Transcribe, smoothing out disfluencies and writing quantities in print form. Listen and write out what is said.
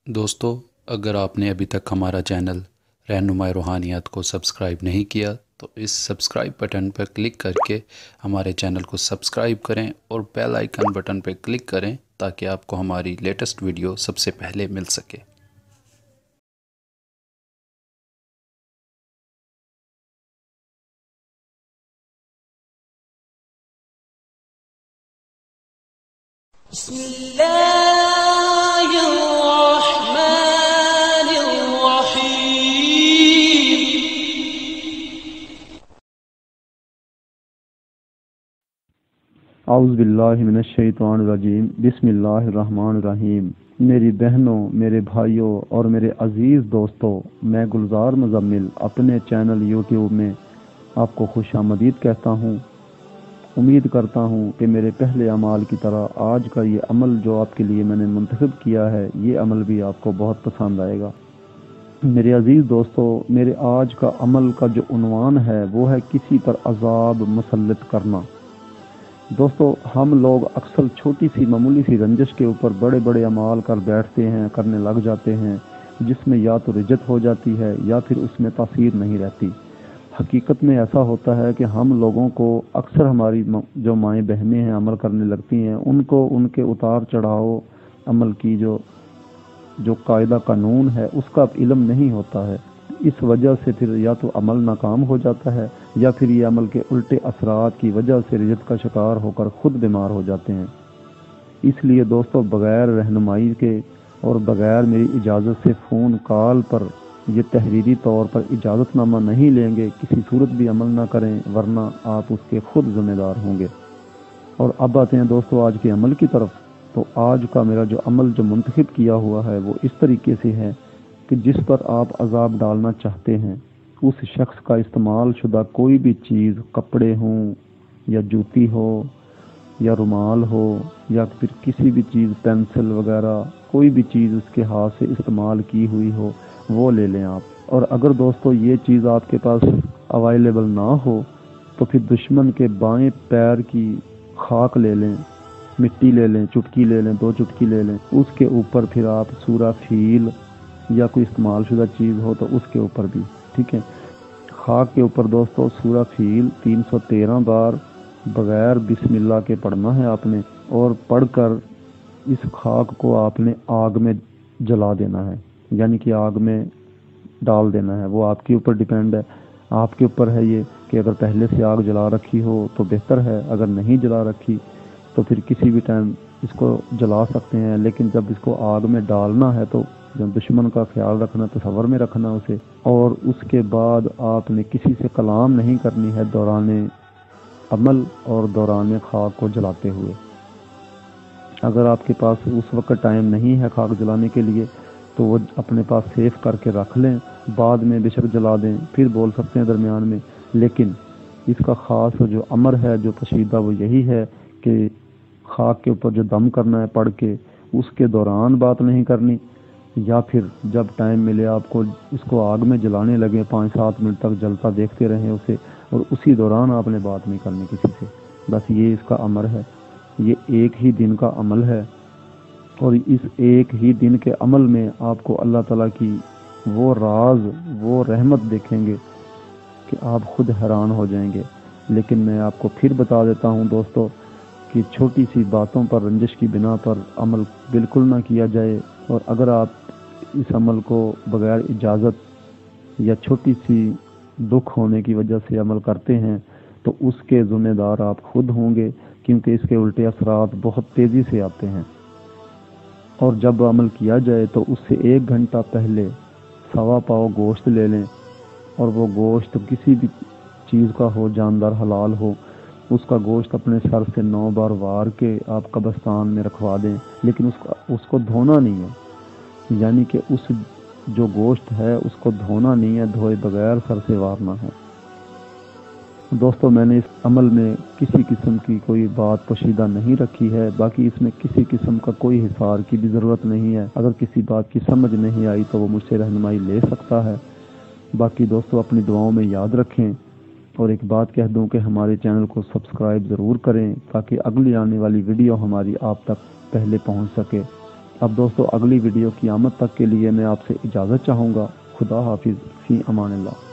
दोस्तों, अगर आपने अभी तक हमारा चैनल रहनुमाई रूहानियत को सब्सक्राइब नहीं किया तो इस सब्सक्राइब बटन पर क्लिक करके हमारे चैनल को सब्सक्राइब करें और बेल आइकन बटन पर क्लिक करें ताकि आपको हमारी लेटेस्ट वीडियो सबसे पहले मिल सके। औज़ुबिल्लाहिमिनश्शैतानिर्रजीम बिस्मिल्लाहिर्रहमानिर्रहीम। मेरी बहनों, मेरे भाइयों और मेरे अज़ीज़ दोस्तों, मैं गुलजार मुज़म्मिल अपने चैनल यूट्यूब में आपको खुशामदीद कहता हूँ। उम्मीद करता हूँ कि मेरे पहले अमाल की तरह आज का ये अमल जो आपके लिए मैंने मुंतखब किया है, ये अमल भी आपको बहुत पसंद आएगा। मेरे अज़ीज़ दोस्तों, मेरे आज का अमल का जो उन्वान है वो है किसी पर अज़ाब मुसल्लत करना। दोस्तों, हम लोग अक्सर छोटी सी मामूली सी रंजिश के ऊपर बड़े बड़े अमाल कर बैठते हैं, करने लग जाते हैं, जिसमें या तो रिजत हो जाती है या फिर उसमें तासीर नहीं रहती। हकीकत में ऐसा होता है कि हम लोगों को अक्सर हमारी जो माएँ बहनें हैं अमल करने लगती हैं, उनको उनके उतार चढ़ाव अमल की जो कायदा कानून है उसका इल्म नहीं होता है। इस वजह से फिर या तो अमल नाकाम हो जाता है या फिर ये अमल के उल्टे असरात की वजह से रिजत का शिकार होकर खुद बीमार हो जाते हैं। इसलिए दोस्तों, बग़ैर रहनुमाई के और बग़ैर मेरी इजाज़त से फ़ोन कॉल पर ये तहरीरी तौर पर इजाज़तनामा नहीं लेंगे, किसी सूरत भी अमल ना करें, वरना आप उसके खुद ज़िम्मेदार होंगे। और अब आते हैं दोस्तों आज के अमल की तरफ। तो आज का मेरा जो अमल जो मुंतखब किया हुआ है वो इस तरीके से है कि जिस पर आप अज़ाब डालना चाहते हैं उस शख्स का इस्तेमाल शुदा कोई भी चीज़, कपड़े हों या जूती हो या रुमाल हो या फिर किसी भी चीज़, पेंसिल वगैरह, कोई भी चीज़ उसके हाथ से इस्तेमाल की हुई हो वो ले लें आप। और अगर दोस्तों ये चीज़ आपके पास अवेलेबल ना हो तो फिर दुश्मन के बाएं पैर की खाक ले लें, मिट्टी ले लें, चुटकी ले लें, 2 चुटकी ले लें। उसके ऊपर फिर आप सूरा फील या कोई इस्तेमाल शुदा चीज़ हो तो उसके ऊपर भी, ठीक है। खाक के ऊपर दोस्तों सूरा फील 313 बार बग़ैर बिस्मिल्लाह के पढ़ना है आपने, और पढ़कर इस खाक को आपने आग में जला देना है, यानी कि आग में डाल देना है। वो आपके ऊपर डिपेंड है, आपके ऊपर है ये कि अगर पहले से आग जला रखी हो तो बेहतर है, अगर नहीं जला रखी तो फिर किसी भी टाइम इसको जला सकते हैं। लेकिन जब इसको आग में डालना है तो जब दुश्मन का ख्याल रखना, तसव्वुर में रखना उसे। और उसके बाद आपने किसी से कलाम नहीं करनी है दौरान अमल और दौरान खाक को जलाते हुए। अगर आपके पास उस वक्त टाइम नहीं है खाक जलाने के लिए तो वो अपने पास सेफ करके रख लें, बाद में बेशक जला दें, फिर बोल सकते हैं दरमियान में। लेकिन इसका ख़ास जो अमर है, जो पशीदा, वो यही है कि खाक के ऊपर जो दम करना है पढ़ के, उसके दौरान बात नहीं करनी, या फिर जब टाइम मिले आपको इसको आग में जलाने लगे 5-7 मिनट तक जलता देखते रहें उसे, और उसी दौरान आपने बात नहीं करनी किसी से। बस ये इसका अमर है। ये एक ही दिन का अमल है और इस एक ही दिन के अमल में आपको अल्लाह ताला की वो राज, वो रहमत देखेंगे कि आप खुद हैरान हो जाएंगे। लेकिन मैं आपको फिर बता देता हूँ दोस्तों कि छोटी सी बातों पर, रंजिश की बिना पर अमल बिल्कुल ना किया जाए। और अगर आप इस अमल को बग़ैर इजाज़त या छोटी सी दुख होने की वजह से अमल करते हैं तो उसके ज़िम्मेदार आप खुद होंगे, क्योंकि इसके उल्टे असरात बहुत तेज़ी से आते हैं। और जब अमल किया जाए तो उससे 1 घंटा पहले 1.25 पाव गोश्त ले लें, और वो गोश्त किसी भी चीज़ का हो, जानदार हलाल हो, उसका गोश्त अपने सर से 9 बार वार के आप कब्रिस्तान में रखवा दें। लेकिन उसको धोना नहीं है, यानी कि उस जो गोश्त है उसको धोना नहीं है, धोए बगैर सर से वारना है। दोस्तों, मैंने इस अमल में किसी किस्म की कोई बात पोशीदा नहीं रखी है, बाकी इसमें किसी किस्म का कोई हिसार की भी ज़रूरत नहीं है। अगर किसी बात की समझ नहीं आई तो वो मुझसे रहनुमाई ले सकता है। बाकी दोस्तों, अपनी दुआओं में याद रखें। और एक बात कह दूं कि हमारे चैनल को सब्सक्राइब ज़रूर करें ताकि अगली आने वाली वीडियो हमारी आप तक पहले पहुंच सके। اب دوستو اگلی ویڈیو قیامت تک کے لیے میں آپ سے اجازت چاہوں گا۔ خدا حافظ، فی امان اللہ۔